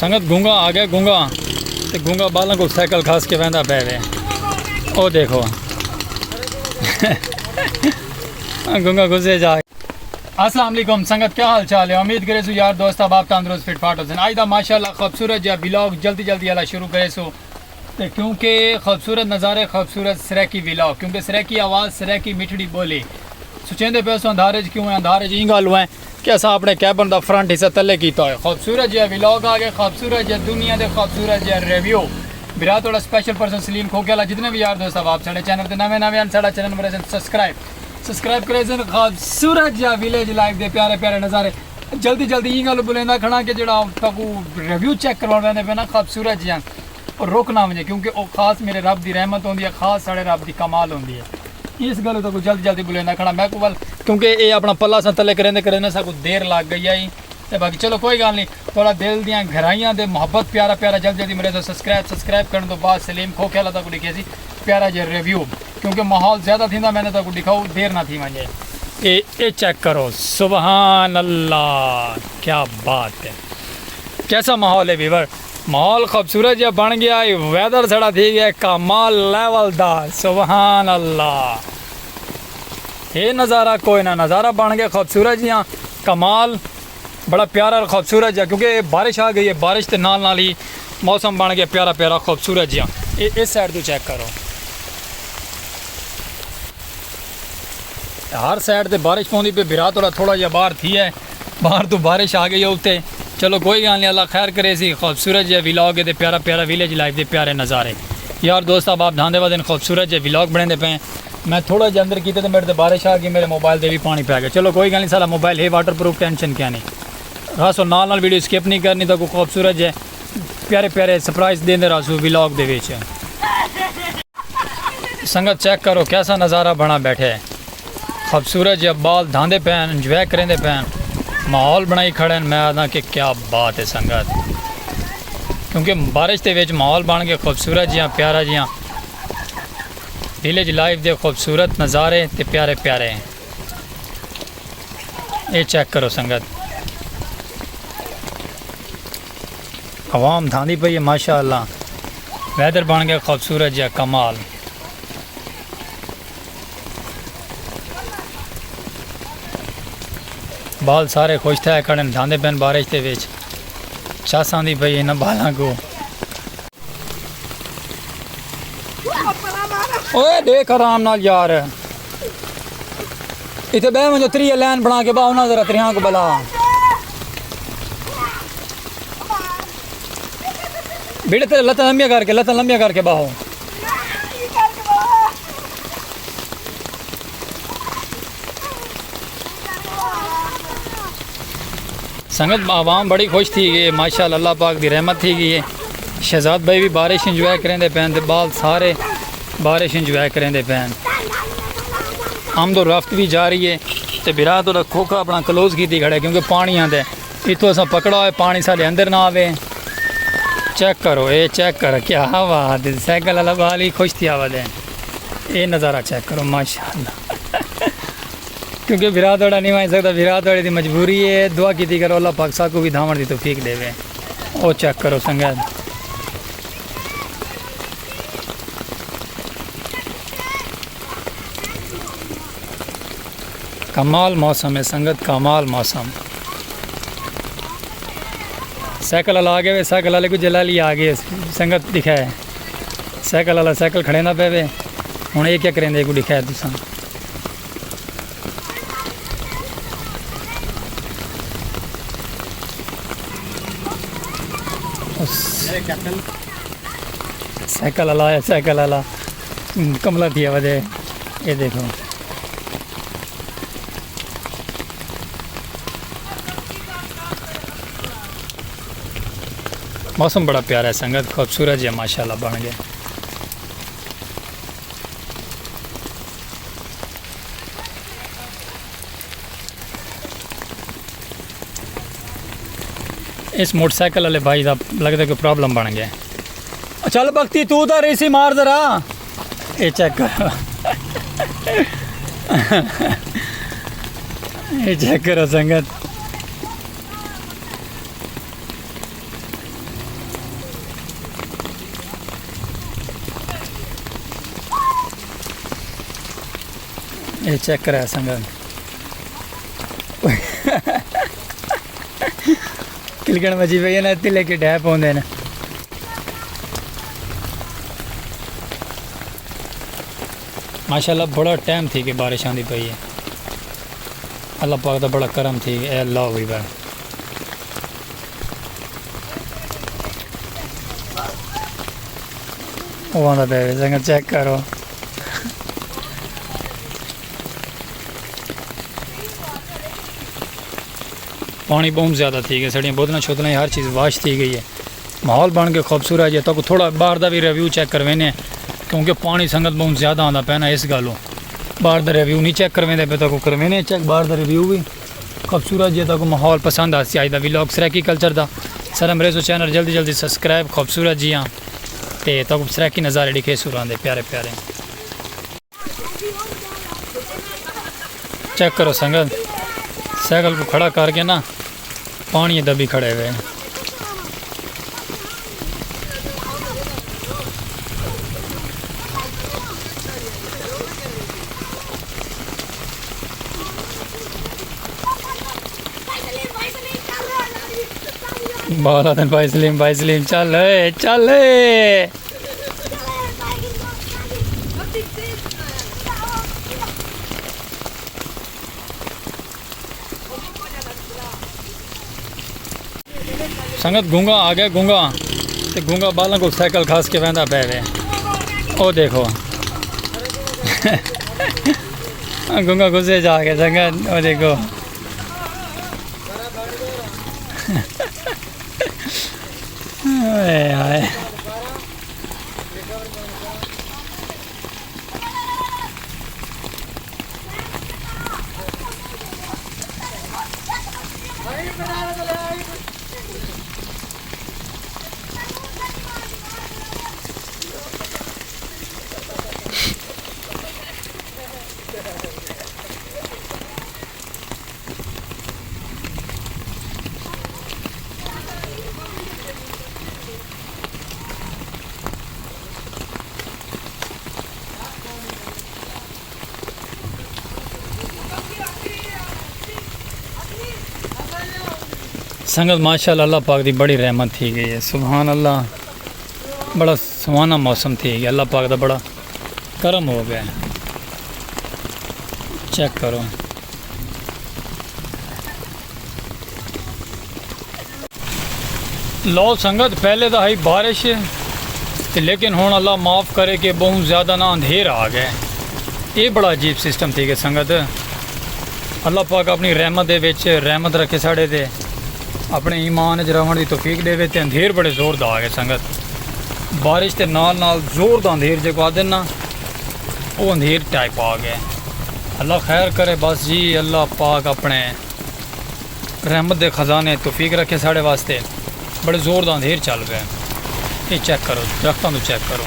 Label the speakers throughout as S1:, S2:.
S1: संगत गूंगा आ गया गूंगा तो गूंगा बालों को साइकिल खास के बहता पै वे ओ देखो गूंगा घुसे जा। अस्सलाम वालेकुम संगत, क्या हाल चाल है? उम्मीद करे सो यार दोस्त अब आप तंदुरुस्त फिट फाट हो। आज दा माशाल्लाह खूबसूरत या व्लॉग जल्दी जल्दी वाला शुरू करे सो तो क्योंकि खूबसूरत नज़ारे खूबसूरत सरेकी व्लॉग, क्योंकि सरेकी आवाज़ सरेकी मिठड़ी बोली सुचेंदे पे अंधारे क्यों है अंधारे इन गल है कि असा अपने कैबन का फ्रंट हिस्सा थले किया है। खूबसूरत जहा व्लॉग आ गए, खूबसूरत जहा दुनिया के खूबसूरत जहा रिव्यू बिरा थोड़ा स्पेशल पर्सन सलीम खोखेला। जितने भी यार दोस्त आप साढ़े चैनल पर नवे नवे साढ़ा चैनल मेरे सब्सक्राइब करे खूबसूरत जहा विलेज लाइफ के प्यारे प्यारे नज़ारे जल्दी जल्दी ई गल बुलेंदा खड़ा कि जो रिव्यू चेक करवा पे ना खूबसूरत जहा और रोकना मुझे, क्योंकि वो खास मेरे रब की रहमत होती है, खास साढ़े रब की कमाल होती है। इस गल तो जल्दी जल्दी बुलेंदा खड़ा मैं को क्योंकि ये अपना पल्ला सा थले करेंदे करेंदे सा देर लग गई है तो बाकी चलो कोई गल नहीं। थोड़ा दिल दियाँ गहराइयां दे मोहब्बत प्यारा प्यारा जल्दी जल्दी मेरे तो सब्सक्राइब करने तो बाद सलीम खोखेला तक लिखे सी प्यारा जो रिव्यू, क्योंकि माहौल ज़्यादा थी मैंने तक दिखाऊँ देर ना थी मुझे। ये चेक करो, सुबहान अल्लाह, क्या बात है, कैसा माहौल है वीवर। माहौल खूबसूरत जब बन गया, वेदर थोड़ा थी गया कमाल लेवल दा, सुबहान अल्लाह। ये नज़ारा कोई ना नज़ारा बन गया खूबसूरत जिया कमाल, बड़ा प्यारा और खूबसूरत जिया, क्योंकि बारिश आ गई है, बारिश के नाल ही मौसम बन गया प्यारा प्यारा खूबसूरत जिया। इस साइड तो चेक करो, हर साइड से बारिश पौंदी पे बिरा थोड़ा जहा बाहर थी है, बाहर तो बारिश आ गई है उत्ते। चलो कोई गल नहीं, अल्लाह खैर करे सी खूबसूरत जहा व्लॉग है प्यारा प्यारा विलेज लाइफ के प्यारे नज़ारे। यार दोस्त अब आप धांधे वाले दिन खूबसूरत जहा व्लॉग बने पे मैं थोड़ा जहा अंदर किए तो मेरे तो बारिश आ गई, मेरे मोबाइल से भी पानी पै गया। चलो कोई गल नहीं, सारा मोबाइल है वाटर प्रूफ, टेंशन क्या नहीं। रासो नाल वीडियो स्किप नहीं करनी तो खूबसूरत जहा प्यारे प्यारे सरप्राइज देंदे रासो व्लॉग दे विच। संगत चेक करो कैसा नज़ारा बना बैठे, खूबसूरत जब बाल धांधे पैन इंजॉय करेंदे पैन, माहौल बनाई खड़े। मैं आदा कि क्या बात है संगत, क्योंकि बारिश के विच माहौल बन गया खूबसूरत जिया प्यारा जिया विलेज लाइफ के खूबसूरत नज़ारे ते प्यारे प्यारे। ये चेक करो संगत, आवाम धांधी पई है माशाअल्लाह, वेदर बन गया खूबसूरत जिया कमाल। बाल सारे खुश थे खड़े धांधे पैन बारिश के विच, चास आंदी पई इन्हां बालों को। ओए देख आराम नाल यार, इतने बह मुझे 3 लाइन बना के बाओ ना जरा 3 को बला बेटे तेरे लत्ता लंबिया करके बाहो। संगत आवाम बड़ी खुश थी गई माशाअल्लाह, अल्लाह पाक की रहमत थी गई है। शहजाद भाई भी बारिश इंजॉय करेंदे पैन ते बाल सारे बारिश इंजॉय करेंदे पैन। आमदो रफ्त भी जा रही है तो बिरा थोड़ा खोखा अपना क्लोज की खड़े, क्योंकि पानी आंदा इतों असा पकड़ा है पानी सारे अंदर ना आवे। चेक करो, ये चेक करो क्या बात है, साइकिल वाला बाल ही खुश थी आवाज है। ये नज़ारा चेक करो माशाअल्लाह, क्योंकि बिरा थोड़ा नहीं मान सकता, बिरा थोड़ी की मजबूरी है। दुआ की करो अल्लाह पाक सा को भी धावण दी तौफीक देवे। वो चेक करो संगत, कमाल मौसम है संगत, कमाल मौसम। साइकिल वाला आ गए, साइकिल वाले को जलाली आ गए संगत दिखा है, साइकिल वाला साइकिल खड़े ना पे हूँ ये क्या करें को दिखा है तुसा। साइकिल वाला आया, साइकिल वाला कमला थी वजह, ये देखो मौसम बड़ा प्यारा है संगत, खूबसूरत है माशाल्लाह बन गया। इस मोटरसाइकिल वाले भाई का लगता है कि प्रॉब्लम बन गया। चल भक्ति तू तो रेसी मार जरा, ये चेक करो ये चेक करो संगत, ये चेक करा संगत किलकण मची पई है ना तिले के डै पौंदे ने माशाल्लाह बड़ा टाइम थी कि बारिश आंदी पई है अल्लाह पाक दा बड़ा करम थी ए अल्लाह हुई बार वो आंदा पे संगत चेक करो पानी बहुत ज़्यादा थी गया सड़ियाँ बोतलें शोतलें हर चीज़ वाश थी गई है माहौल बन के खूबसूरत है तो थोड़ा बाहर का भी रिव्यू चेक करवेने क्योंकि पानी संगत बहुत ज़्यादा आंदा पैना इस गलों बाहर का रिव्यू नहीं चेक करवेंदे पे तो करवेने चेक बाहर का रिव्यू भी खूबसूरत जे तो माहौल पसंद आसी आज का व्लॉग सरैकी कल्चर का सर मेरे चैनल जल्दी जल्दी सब्सक्राइब खूबसूरत जी हाँ तो सरैकी नज़ारे दिखे सुरांदे प्यारे प्यारे चेक करो संगत साइकिल को खड़ा करके ना पानी दबी खड़े हुए बहुत दिन भाई सलीम चल चल संगत गूंगा आ गया गूंगा तो गूंगा बालों को साइकिल खास के बहता पै वे ओ देखो गूंगा गुस्से जा के संगत ओ देखो हाय संगत माशाल्लाह अल्लाह पाक की बड़ी रहमत थी गई है सुभान अल्लाह बड़ा सुहाना मौसम थी गया अल्लाह पाक का बड़ा करम हो गया चेक करो लो संगत पहले तो है बारिश लेकिन हुण अल्लाह माफ़ करे कि बहुत ज़्यादा ना अंधेर आ गए ये बड़ा अजीब सिस्टम थी कि संगत अल्लाह पाक अपनी रहमत दे विच रहमत रखे साढ़े ते अपने ईमान च रहने की तौफीक देवे ते अंधेर बड़े जोर दा आ गए संगत बारिश के नाल नाल जोर दा अंधेर जो कहते ना वो अंधेर टाइप आ गया अल्लाह खैर करे बस जी अल्लाह पाक अपने रहमत दे खजाने तौफीक रखे साढ़े वास्ते बड़े जोर दा अंधेर चल रहा है ये चेक करो दरख्तों को चेक करो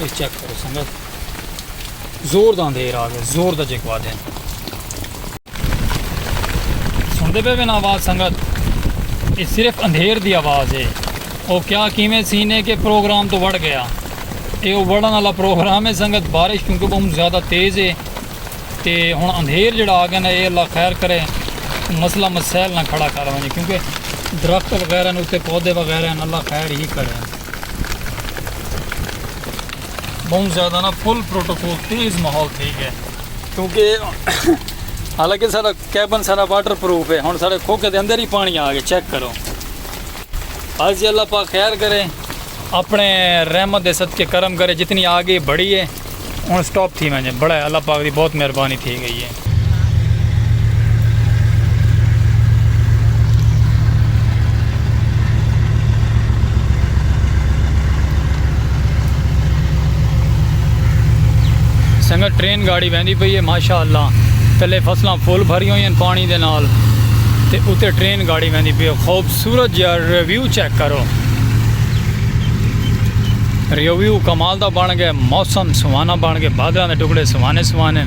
S1: ये चेक करो संगत जोर दा अंधेर आ गया जोर दा जगवा दें सुनते पे ना आवाज़ संगत ये सिर्फ अंधेर की आवाज़ है वो क्या किमें सीने के प्रोग्राम तो बढ़ गया ये वो बढ़न वाला प्रोग्राम है संगत बारिश क्योंकि बहुत ज़्यादा तेज़ है तो हुण अंधेर जड़ा आ गया ना ये अल्लाह खैर करे मसला मसैल ना खड़ा कर वजे क्योंकि दरख्त वगैरह उत्ते पौधे वगैरह अल्लाह खैर ही करे बहुत ज़्यादा ना फुल प्रोटोकॉल तेज़ माहौल ठीक है क्योंकि हालांकि सारा कैबन सारा वाटर प्रूफ है हुण सारे खोखे के अंदर ही पानी आ गया चेक करो आज जी अल्लाह पाक खैर करे अपने रहमत दे सदके करम करे जितनी आगे बढ़ी है हुण स्टॉप थी वजे बड़ा अल्लाह पाक की बहुत मेहरबानी थी गई है संगत ट्रेन गाड़ी वहदी पई है माशा अल्लाह थले फसलां फुल भरी हुई हैं पानी दे नाल ते उत्ते ट्रेन गाड़ी वहदी पई खूबसूरत जिहा रिव्यू चेक करो रिव्यू कमाल दा बन गया मौसम सुहाना बन गया बादलों के टुकड़े सुहाने सुहाने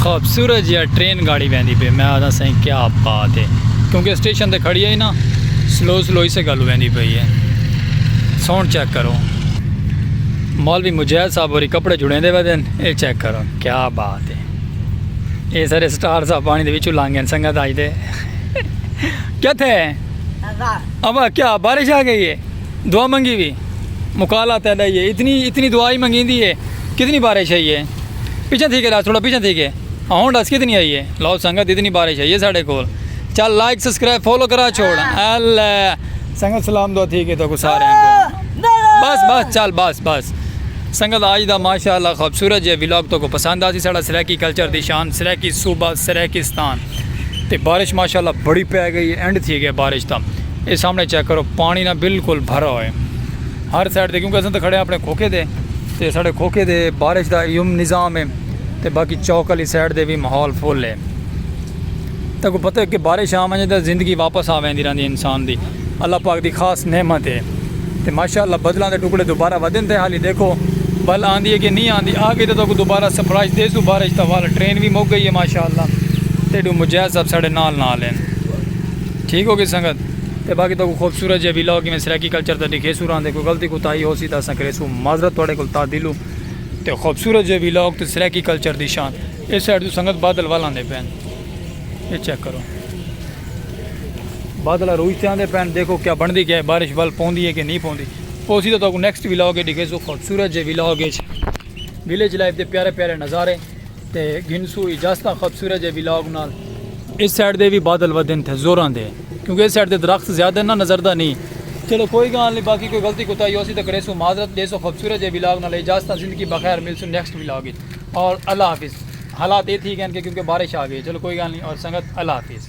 S1: खूबसूरत जिहा ट्रेन गाड़ी वहदी पई मैं आदा सही क्या बात है क्योंकि स्टेशन ते खड़ी है ही ना स्लो स्लो इसे गल वहदी पई है साउंड चेक करो मौलवी मुजैद साहब और कपड़े जुड़े दे वदन ये चेक करो क्या बात है। ये सारे स्टार साहब पानी दे विचों लांगे संगत आज दे क्या थे अब क्या बारिश आ गई है। दुआ मंगी भी मुकाला तैदा ये इतनी दुआई मंगी दी है। कितनी बारिश है ये पीछे थी के थोड़ा पीछे थी के हाँ दस कितनी आई है। लो संगत इतनी बारिश है ये साढ़े को चल लाइक सब्सक्राइब फॉलो करा छोड़ अल्लाह संगत सलाम दो ठीक है तो कुछ सारे बस चल बस संगत आज दा माशाअल्लाह खूबसूरत जे व्लॉग तो को पसंद आ सी साड़ा सराकी कल्चर दी शान सराकी सूबा सराकिस्तान ते बारिश माशाअल्लाह बड़ी पै गई एंड थी गया बारिश दा। ये सामने चेक करो पानी ना बिल्कुल भरा है हर साइड ते क्योंकि अस तो खड़े अपने खोखे दे ते साढ़े खोखे दे बारिश दा यूम निज़ाम है ते बाकी चौक वाली साइड दे भी माहौल फुल है। तो को पता है कि बारिश आ वजे तो जिंदगी वापस आ वेंदी रहंदी इंसान दी अल्लाह पाक दी खास नेमत है। तो माशाअल्लाह बदलों के टुकड़े दोबारा वधन थे हाली देखो बल आंदी है कि नहीं आंदी आ गई तो दोबारा सरप्राइज दे सू बारिश तो वाल ट्रेन भी मुक गई है माशाअल्लाह। ते मुजैद साहब साढ़े नाल हैं ठीक हो गई संगत। तो बाकी तो खूबसूरत जे व्लॉग में सराकी कल्चर तो दिखे सूर आंदे कोई गलती कोताही हो सी तो अस करेसू माजरत थोड़े को तादिलू। तो खूबसूरत जे व्लॉग तो सराकी कल्चर दी शान इस साइड तो संगत बादल वाल आंदे पैन ये चेक करो बादल रूजते आंदे पैन देखो क्या बनती क्या है बारिश वाल पौंदी है कि नहीं पौंदी पोसी तो नैक्सट व्लॉग दिखे सो खूबसूरत जे व्लॉग विलेज लाइफ के प्यारे प्यारे नज़ारे तो गिनसू इजाजत खूबसूरत जे व्लॉग नाल इस साइड दे भी बादल वधन थे जोरां दे क्योंकि इस साइड दे दरख्त ज़्यादा ना नज़रदा नहीं। चलो कोई गल नहीं बाकी कोई गलती कोताही हो सी तो करे सो माजरत दे सो खूबसूरत जे व्लॉग नाल इजाजत जिंदगी बखैर मिलसू नैक्सट व्लॉग और अल्लाह हाफिज़। हालात ये थी क्योंकि बारिश आ गई चलो कोई गल नहीं और संगत अल्लाह हाफिज़।